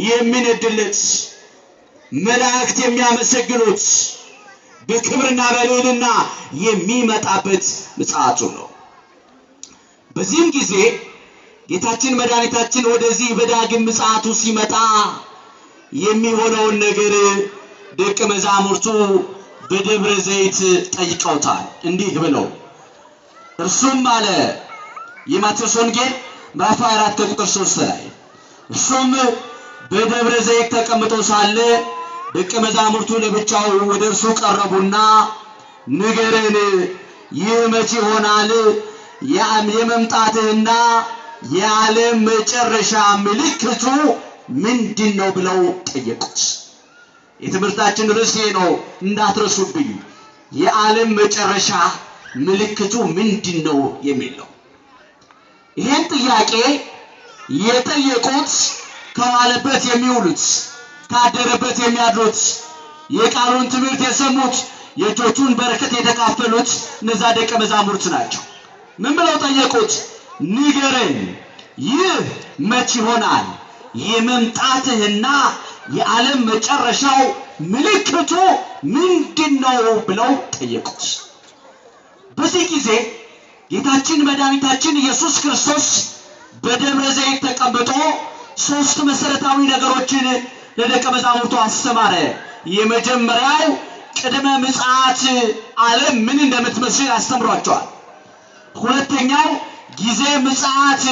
የሚነድለት መላእክት የሚያመሰግኑት በክብርና በልዕልና የሚመጣበት ምጽአቱ ነው። በዚህም ጊዜ ጌታችን መድኃኒታችን ወደዚህ በዳግም ምጽአቱ ሲመጣ የሚሆነውን ነገር ደቀ መዛሙርቱ በደብረ ዘይት ጠይቀውታል እንዲህ ብለው። እርሱም አለ የማቴዎስ ወንጌል ምዕራፍ 24 ቁጥር 3 ላይ እርሱም በደብረ ዘይት ተቀምጦ ሳለ ደቀ መዛሙርቱ ለብቻው ወደ እርሱ ቀረቡና ንገረን፣ ይህ መቼ ይሆናል? የመምጣትህና የዓለም መጨረሻ ምልክቱ ምንድነው ብለው ጠየቁት። የትምህርታችን ርዕስ ነው እንዳትረሱብኝ። የዓለም መጨረሻ ምልክቱ ምንድነው የሚለው። ይሄን ጥያቄ የጠየቁት ከዋለበት የሚውሉት ካደረበት የሚያድሩት የቃሉን ትምህርት የሰሙት የእጆቹን በረከት የተካፈሉት እነዛ ደቀ መዛሙርት ናቸው። ምን ብለው ጠየቁት? ንገረን፣ ይህ መቼ ይሆናል? የመምጣትህና የዓለም መጨረሻው ምልክቱ ምንድነው ብለው ጠየቁት። በዚህ ጊዜ ጌታችን መድኃኒታችን ኢየሱስ ክርስቶስ በደብረ ዘይት ተቀምጦ ሶስት መሰረታዊ ነገሮችን ለደቀ መዛሙርቱ አስተማረ። የመጀመሪያው ቅድመ ምጽአት ዓለም ምን እንደምትመስል አስተምሯቸዋል። ሁለተኛው ጊዜ ምጽአት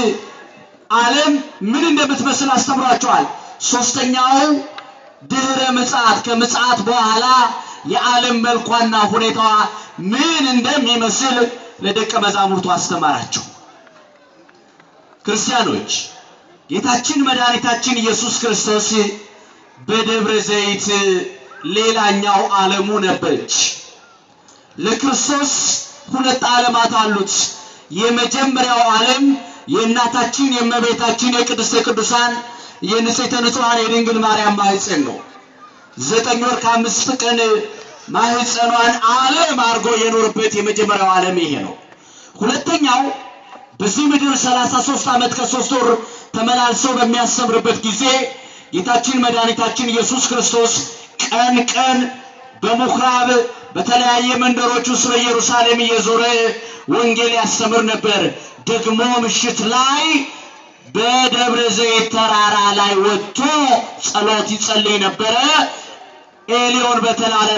ዓለም ምን እንደምትመስል አስተምሯቸዋል። ሶስተኛው ድህረ ምጽአት ከምጽአት በኋላ የዓለም መልኳና ሁኔታዋ ምን እንደሚመስል ለደቀ መዛሙርቱ አስተማራቸው። ክርስቲያኖች ጌታችን መድኃኒታችን ኢየሱስ ክርስቶስ በደብረ ዘይት ሌላኛው ዓለሙ ነበረች። ለክርስቶስ ሁለት ዓለማት አሉት። የመጀመሪያው ዓለም የእናታችን የእመቤታችን የቅድስተ ቅዱሳን የንጽሕተ ንጹሐን የድንግል ማርያም ማህፀን ነው። 9 ወር ከ5 ቀን ማህፀኗን ዓለም አድርጎ የኖርበት የመጀመሪያው ዓለም ይሄ ነው። ሁለተኛው በዚህ ምድር 33 ዓመት ከ3 ወር ተመላልሶ በሚያስተምርበት ጊዜ ጌታችን መድኃኒታችን ኢየሱስ ክርስቶስ ቀን ቀን በምኩራብ በተለያየ መንደሮች ውስጥ በኢየሩሳሌም እየዞረ ወንጌል ያስተምር ነበር። ደግሞ ምሽት ላይ በደብረ ዘይት ተራራ ላይ ወጥቶ ጸሎት ይጸልይ ነበር። ኤሊዮን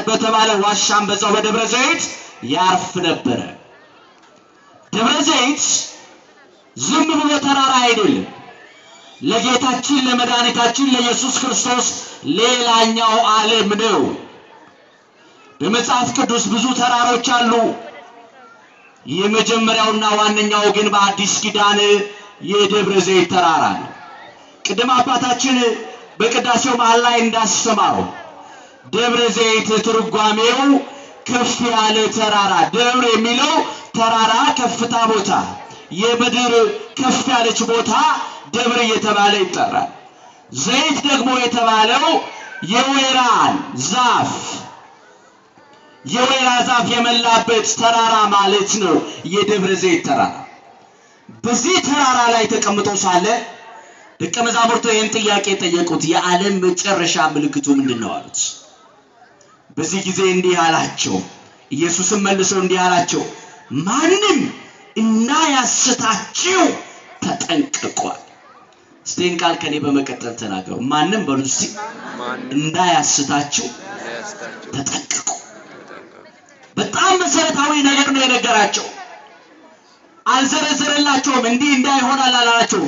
በተባለ ዋሻም በዛው በደብረ ዘይት ያርፍ ነበር። ደብረ ዘይት ዝም ብሎ ተራራ አይደለም። ለጌታችን ለመድኃኒታችን ለኢየሱስ ክርስቶስ ሌላኛው ዓለም ነው። በመጽሐፍ ቅዱስ ብዙ ተራሮች አሉ። የመጀመሪያውና ዋነኛው ግን በአዲስ ኪዳን የደብረ ዘይት ተራራ ነው። ቅድም አባታችን በቅዳሴው መሃል ላይ እንዳስተማረው ደብረ ዘይት ትርጓሜው ከፍ ያለ ተራራ፣ ደብር የሚለው ተራራ ከፍታ ቦታ፣ የምድር ከፍ ያለች ቦታ ደብር እየተባለ ይጠራል። ዘይት ደግሞ የተባለው የወይራ ዛፍ የመላበት ተራራ ማለት ነው የደብረ ዘይት ተራራ። በዚህ ተራራ ላይ ተቀምጦ ሳለ ደቀ መዛሙርቱ ይህን ጥያቄ ጠየቁት። የዓለም መጨረሻ ምልክቱ ምንድነው አሉት። በዚህ ጊዜ እንዲህ አላቸው። ኢየሱስም መልሶ እንዲህ አላቸው፣ ማንም እንዳያስታችሁ ተጠንቀቁ። እስቲን ቃል ከኔ በመቀጠል ተናገሩ። ማንም በሉሲ እንዳያስታችሁ ተጠንቀቁ። በጣም መሰረታዊ ነገር ነው የነገራቸው። አልዘረዘረላቸውም። እንዲህ እንዳይሆናል አላላቸው።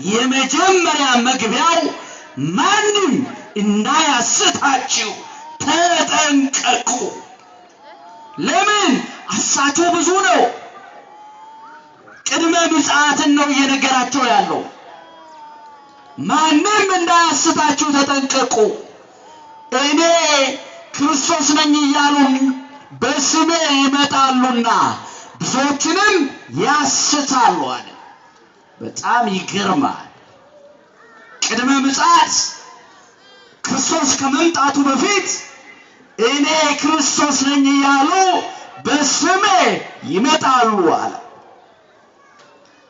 የመጀመሪያ መግቢያው ማንም እንዳያስታችሁ ተጠንቀቁ። ለምን? አሳቹ ብዙ ነው። ቅድመ ምጽአትን ነው እየነገራቸው ያለው። ማንም እንዳያስታችሁ ተጠንቀቁ። እኔ ክርስቶስ ነኝ እያሉ በስሜ ይመጣሉና ብዙዎችንም ያስታሉ አለ። በጣም ይገርማል። ቅድመ ምጽአት ክርስቶስ ከመምጣቱ በፊት እኔ ክርስቶስ ነኝ እያሉ በስሜ ይመጣሉ አለ።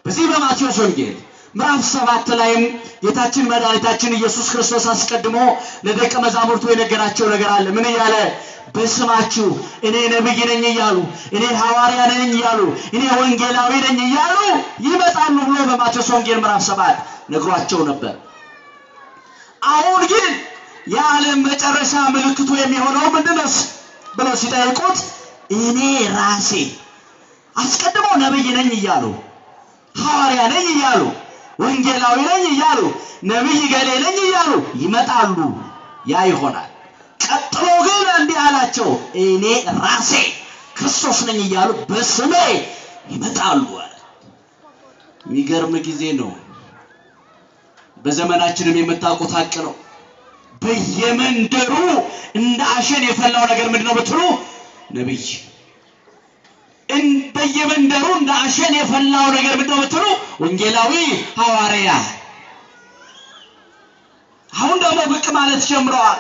በዚህ በማቴዎስ ወንጌል ምዕራፍ 7 ላይም ጌታችን መድኃኒታችን ኢየሱስ ክርስቶስ አስቀድሞ ለደቀ መዛሙርቱ የነገራቸው ነገር አለ። ምን እያለ? በስማችሁ እኔ ነብይ ነኝ እያሉ፣ እኔ ሐዋርያ ነኝ እያሉ፣ እኔ ወንጌላዊ ነኝ እያሉ ይመጣሉ ብሎ በማቴዎስ ወንጌል ምዕራፍ 7 ነግሯቸው ነበር። አሁን ግን የዓለም መጨረሻ ምልክቱ የሚሆነው ምንድነው ብለው ሲጠይቁት እኔ ራሴ አስቀድሞ ነብይ ነኝ እያሉ፣ ሐዋርያ ነኝ እያሉ፣ ወንጌላዊ ነኝ እያሉ፣ ነብይ ገሌ ነኝ እያሉ ይመጣሉ። ያ ይሆናል። ቀጥሎ ግን እንዲህ አላቸው፣ እኔ ራሴ ክርስቶስ ነኝ እያሉ በስሜ ይመጣሉ አለ። የሚገርም ጊዜ ነው። በዘመናችንም የምታውቁት ሐቅ ነው። በየመንደሩ እንደ አሸን የፈላው ነገር ምንድነው ብትሉ ነብይ። በየመንደሩ እንደ አሸን የፈላው ነገር ምንድነው ብትሉ ወንጌላዊ፣ ሐዋርያ። አሁን ደግሞ ብቅ ማለት ጀምረዋል።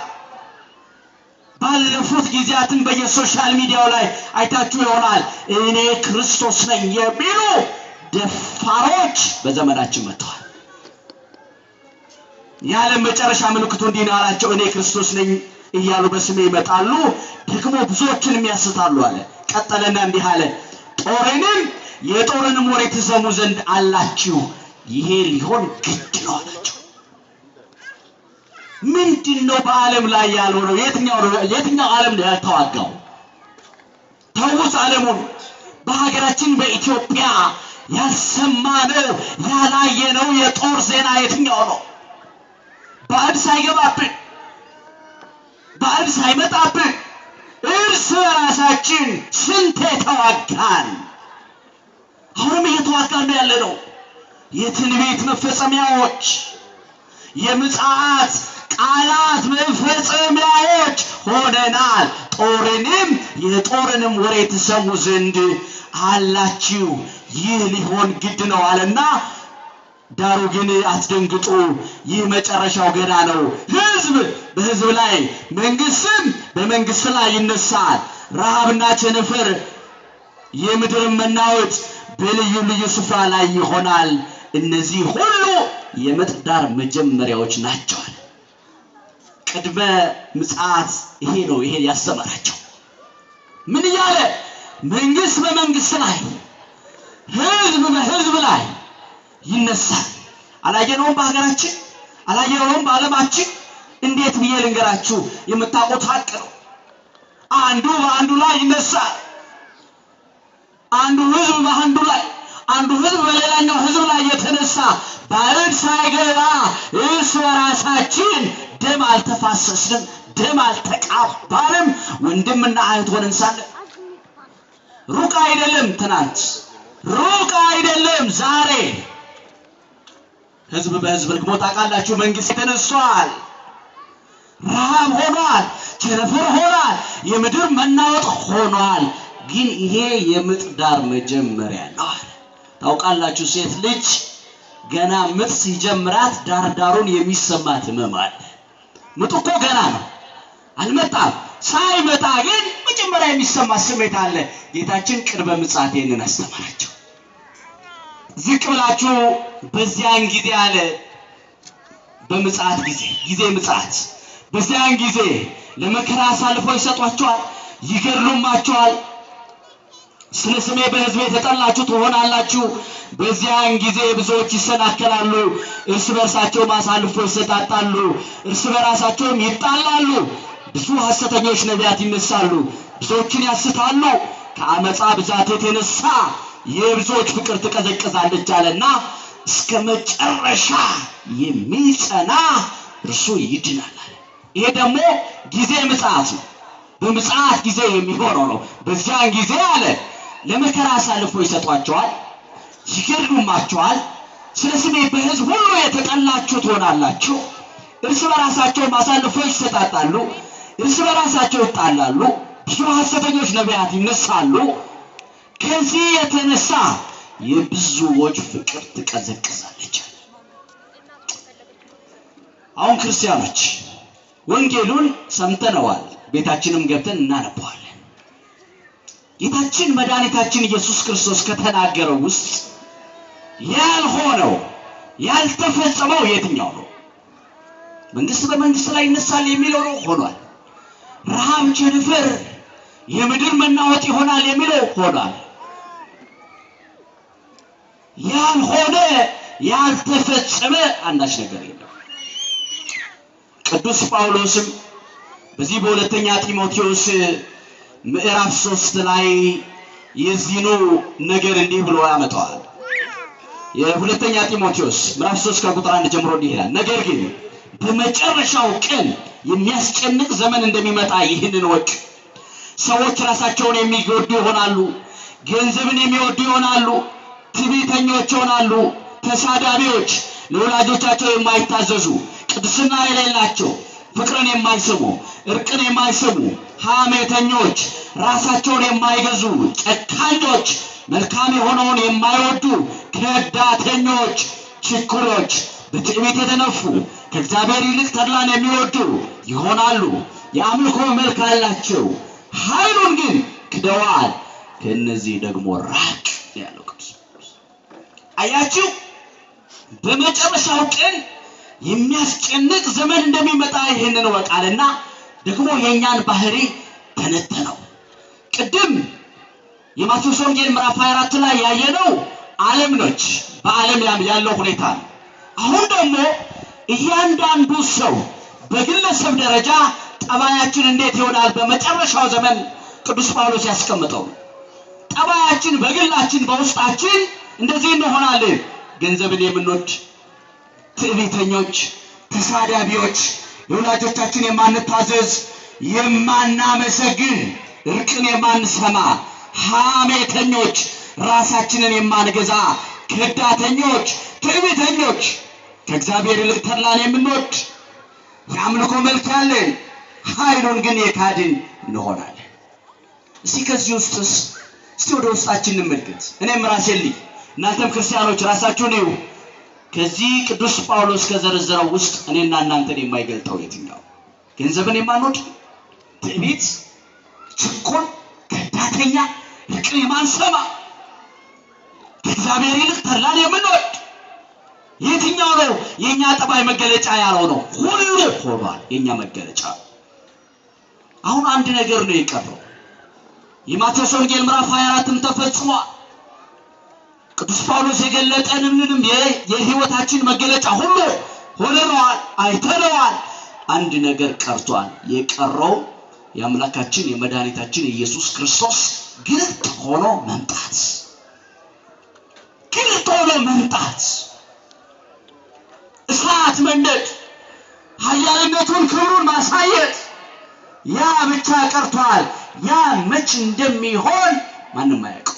ባለፉት ጊዜያትን በየሶሻል ሚዲያው ላይ አይታችሁ ይሆናል። እኔ ክርስቶስ ነኝ የሚሉ ደፋሮች በዘመናችን መጥተዋል። የዓለም መጨረሻ ምልክቱ እንዲህ ነው አላቸው፣ እኔ ክርስቶስ ነኝ እያሉ በስሜ ይመጣሉ፣ ደግሞ ብዙዎችንም ያስታሉ አለ። ቀጠለና እንዲህ አለ፣ የጦርንም ወሬ ትሰሙ ዘንድ አላችሁ፣ ይሄ ሊሆን ግድ ነው አላቸው። ምንድነው በዓለም ላይ ያልሆነው? የትኛው ዓለም ላይ ያልተዋጋው? ተውት ዓለሙን። በሀገራችን በኢትዮጵያ ያልሰማነው ያላየነው የጦር ዜና የትኛው ነው? ባዕድ ሳይገባብን፣ ባዕድ ሳይመጣብን እርስ በራሳችን ስንት ተዋጋን። አሁንም እየተዋጋን ነው ያለነው። የትንቢት መፈጸሚያዎች፣ የምጽአት ቃላት መፈጸሚያዎች ሆነናል። የጦርንም ወሬ ትሰሙ ዘንድ አላችሁ፣ ይህ ሊሆን ግድ ነው አለና ዳሩ ግን አትደንግጡ፣ ይህ መጨረሻው ገና ነው። ሕዝብ በሕዝብ ላይ፣ መንግስትም በመንግስት ላይ ይነሳል። ረሃብና ቸነፈር፣ የምድር መናወጥ በልዩ ልዩ ስፍራ ላይ ይሆናል። እነዚህ ሁሉ የምጥ ዳር መጀመሪያዎች ናቸው። ቅድመ ምጽአት ይሄ ነው። ይሄ ያስተማራቸው ምን እያለ? መንግስት በመንግስት ላይ፣ ሕዝብ በሕዝብ ላይ ይነሳል። አላየነውም? በሀገራችን አላየነውም? በዓለማችን? እንዴት ብዬ ልንገራችሁ? የምታውቁት ሐቅ ነው። አንዱ በአንዱ ላይ ይነሳል። አንዱ ሕዝብ በአንዱ ላይ፣ አንዱ ሕዝብ በሌላኛው ሕዝብ ላይ የተነሳ ባዕድ ሳይገባ እርስ በራሳችን ደም አልተፋሰስንም፣ ደም አልተቃባንም። ወንድምና እህት ሆነን ሳለን ሩቅ አይደለም ትናንት፣ ሩቅ አይደለም ዛሬ። ሕዝብ በሕዝብ ደግሞ ታውቃላችሁ፣ መንግስት ተነስቷል፣ ረሃብ ሆኗል፣ ቸነፈር ሆኗል፣ የምድር መናወጥ ሆኗል። ግን ይሄ የምጥ ዳር መጀመሪያ ነው። ታውቃላችሁ፣ ሴት ልጅ ገና ምጥ ሲጀምራት ዳርዳሩን የሚሰማት ህመም አለ። ምጡ እኮ ገና ነው፣ አልመጣም። ሳይመጣ ግን መጀመሪያ የሚሰማት ስሜት አለ። ጌታችን ቅድመ ምጽአት ይህንን አስተማራቸው። ዝቅ ብላችሁ በዚያን ጊዜ አለ፣ በምጽአት ጊዜ ምጽአት፣ በዚያን ጊዜ ለመከራ አሳልፈው ይሰጧቸዋል፣ ይገድሉማቸዋል። ስለ ስሜ በሕዝብ የተጠላችሁ ትሆናላችሁ። በዚያን ጊዜ ብዙዎች ይሰናከላሉ፣ እርስ በርሳቸው አሳልፈው ይሰጣጣሉ፣ እርስ በራሳቸውም ይጣላሉ። ብዙ ሐሰተኞች ነቢያት ይነሳሉ፣ ብዙዎችን ያስታሉ። ከአመፃ ብዛት የተነሳ የብዙዎች ፍቅር ትቀዘቅዛለች አለና እስከ መጨረሻ የሚጸና እርሱ ይድናል አለ። ይሄ ደግሞ ጊዜ ምጽአት ነው። በምጽአት ጊዜ የሚሆነው ነው። በዚያን ጊዜ አለ ለመከራ አሳልፈው ይሰጧቸዋል፣ ይገድሉማቸዋል። ስለ ስሜ በሕዝብ ሁሉ የተጠላችሁ ትሆናላችሁ። እርስ በራሳቸው አሳልፈው ይሰጣጣሉ፣ እርስ በራሳቸው ይጣላሉ። ብዙ ሐሰተኞች ነቢያት ይነሳሉ። ከዚህ የተነሳ የብዙዎች ፍቅር ትቀዘቅዛለች። አሁን ክርስቲያኖች ወንጌሉን ሰምተነዋል፣ ቤታችንም ገብተን እናነባዋለን። ጌታችን መድኃኒታችን ኢየሱስ ክርስቶስ ከተናገረው ውስጥ ያልሆነው ያልተፈጸመው የትኛው ነው? መንግስት በመንግስት ላይ ይነሳል የሚለው ነው ሆኗል። ረሃብ ቸነፈር የምድር መናወጥ ይሆናል የሚለው ሆኗል። ያልሆነ ያልተፈጸመ አንዳች ነገር የለም። ቅዱስ ጳውሎስም በዚህ በሁለተኛ ጢሞቴዎስ ምዕራፍ 3 ላይ የዚህኑ ነገር እንዲህ ብሎ ያመጣዋል። የሁለተኛ ጢሞቴዎስ ምዕራፍ 3 ከቁጥር 1 ጀምሮ እንዲህ ይላል፣ ነገር ግን በመጨረሻው ቀን የሚያስጨንቅ ዘመን እንደሚመጣ ይህንን ወቅ ሰዎች ራሳቸውን የሚወዱ ይሆናሉ፣ ገንዘብን የሚወዱ ይሆናሉ፣ ትዕቢተኞች ይሆናሉ፣ ተሳዳቢዎች፣ ለወላጆቻቸው የማይታዘዙ፣ ቅድስና የሌላቸው፣ ፍቅርን የማይሰሙ፣ እርቅን የማይሰሙ፣ ሐሜተኞች፣ ራሳቸውን የማይገዙ፣ ጨካኞች፣ መልካም የሆነውን የማይወዱ፣ ከዳተኞች፣ ችኩሎች፣ በትዕቢት የተነፉ፣ ከእግዚአብሔር ይልቅ ተድላን የሚወዱ ይሆናሉ። የአምልኮ መልክ አላቸው፣ ኃይሉን ግን ክደዋል። ከእነዚህ ደግሞ ራቅ ያለው ቅዱስ አያችሁ። በመጨረሻው ቀን የሚያስጨንቅ ዘመን እንደሚመጣ ይህንን ወቃልና ደግሞ የኛን ባህሪ ተነተነው። ቅድም የማቴዎስ ወንጌል ምዕራፍ 24 ላይ ያየነው ዓለም ነች፣ በዓለም ያለው ሁኔታ ነው። አሁን ደግሞ እያንዳንዱ ሰው በግለሰብ ደረጃ ጠባያችን እንዴት ይሆናል በመጨረሻው ዘመን ቅዱስ ጳውሎስ ያስቀምጠው። ጠባያችን በግላችን በውስጣችን እንደዚህ እንሆናለን። ገንዘብን የምንወድ፣ ትዕቢተኞች፣ ተሳዳቢዎች፣ ለወላጆቻችን የማንታዘዝ፣ የማናመሰግን፣ እርቅን የማንሰማ፣ ሐሜተኞች፣ ራሳችንን የማንገዛ፣ ከዳተኞች፣ ትዕቢተኞች፣ ከእግዚአብሔር ይልቅ ተድላን የምንወድ፣ የአምልኮ መልክ ያለን፣ ኃይሉን ግን የካድን እንሆናለን። እስቲ ከዚህ ውስጥስ ወደ ውስጣችን እንመልከት። እኔም ራሴን ልይ፣ እናንተም ክርስቲያኖች ራሳችሁን እዩ። ከዚህ ቅዱስ ጳውሎስ ከዘረዘረው ውስጥ እኔና እናንተን የማይገልጠው የትኛው? ገንዘብን የማንወድ፣ ትዕቢት፣ ችኩል፣ ከዳተኛ፣ እርቅን የማንሰማ፣ ከእግዚአብሔር ይልቅ ተድላን የምንወድ የትኛው ነው? የኛ ጠባይ መገለጫ ያለው ነው። ሁሉ ሆኗል የኛ መገለጫ። አሁን አንድ ነገር ነው የቀረው። የማቴዎስ ወንጌል ምዕራፍ 24ም ተፈጽሟል። ቅዱስ ጳውሎስ የገለጠንንም የህይወታችን መገለጫ ሁሉ ሆነናል፣ አይተነዋል። አንድ ነገር ቀርቷል። የቀረው የአምላካችን የመድኃኒታችን ኢየሱስ ክርስቶስ ግልጥ ሆኖ መምጣት፣ ግልጥ ሆኖ መምጣት፣ እሳት መንደድ፣ ኃያልነቱን ክብሩን ማሳየት፣ ያ ብቻ ቀርቷል። ያ መች እንደሚሆን ማንም አያውቅም።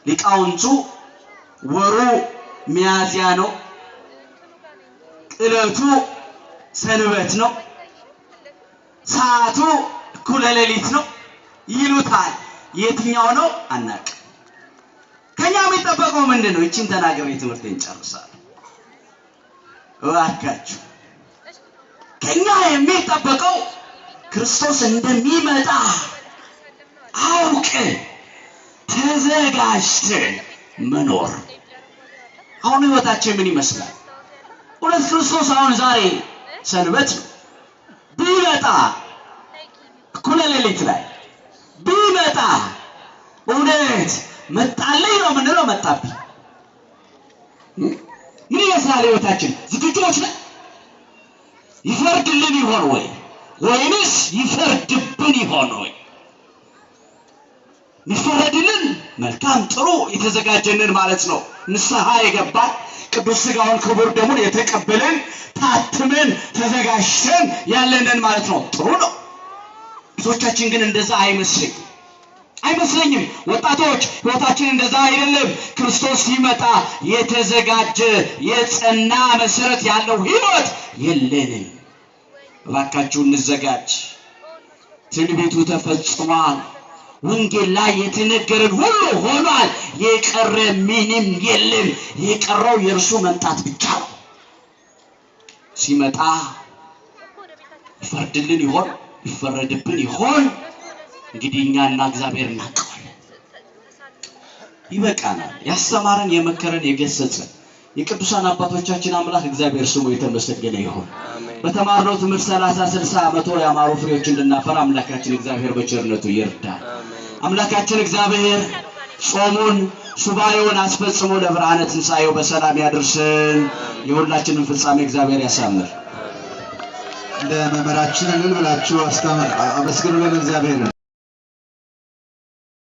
ሊቃውንቱ ወሩ ሚያዝያ ነው፣ ዕለቱ ሰንበት ነው፣ ሰዓቱ እኩለ ሌሊት ነው ይሉታል። የትኛው ነው አናውቅም። ከኛ የሚጠበቀው ምንድነው? እቺን ተናገር ትምህርቴን ጨርሳለሁ እባካችሁ። ከኛ የሚጠበቀው ክርስቶስ እንደሚመጣ አውቀን ተዘጋጅተን መኖር። አሁን ህይወታችን ምን ይመስላል? እውነት ክርስቶስ አሁን ዛሬ ሰንበት ነው ቢመጣ፣ እኩለ ሌሊት ላይ ቢመጣ እውነት መጣልኝ ነው ምንድነው? መጣብኝ። ምን ይመስላል ህይወታችን? ዝግጁዎች ነን? ይፈርድልን ይሆን ወይ ወይንስ ይፈርድብን ይሆን ወይ? ይፈረድልን መልካም ጥሩ የተዘጋጀንን ማለት ነው። ንስሐ የገባን ቅዱስ ሥጋውን ክቡር ደሙን የተቀበልን ታትመን ተዘጋጅተን ያለንን ማለት ነው። ጥሩ ነው። ብዙዎቻችን ግን እንደዛ አይመስለኝም። ወጣቶች ህይወታችን እንደዛ አይደለም። ክርስቶስ ሲመጣ የተዘጋጀ የጸና መሰረት ያለው ህይወት የለንም። እባካችሁ እንዘጋጅ። ትንቢቱ ተፈጽሟል። ወንጌል ላይ የተነገረን ሁሉ ሆኗል። የቀረ ምንም የለም። የቀረው የእርሱ መምጣት ብቻ ነው። ሲመጣ ይፈርድልን ይሆን? ይፈረድብን ይሆን? እንግዲህ እኛና እግዚአብሔር እናውቀዋለን። ይበቃናል። ያስተማረን፣ የመከረን፣ የገሰጸን የቅዱሳን አባቶቻችን አምላክ እግዚአብሔር ስሙ የተመሰገነ ይሁን። በተማርነው ትምህርት 30 60 100 ያማሩ ፍሬዎች እንድናፈራ አምላካችን እግዚአብሔር በቸርነቱ ይርዳል። አምላካችን እግዚአብሔር ጾሙን ሱባኤውን አስፈጽሞ ለብርሃነ ትንሣኤው በሰላም ያድርሰን። የሁላችንን ፍጻሜ እግዚአብሔር ያሳምር። እንደ መምህራችን እልል ብላችሁ አመስግኑልን እግዚአብሔርን።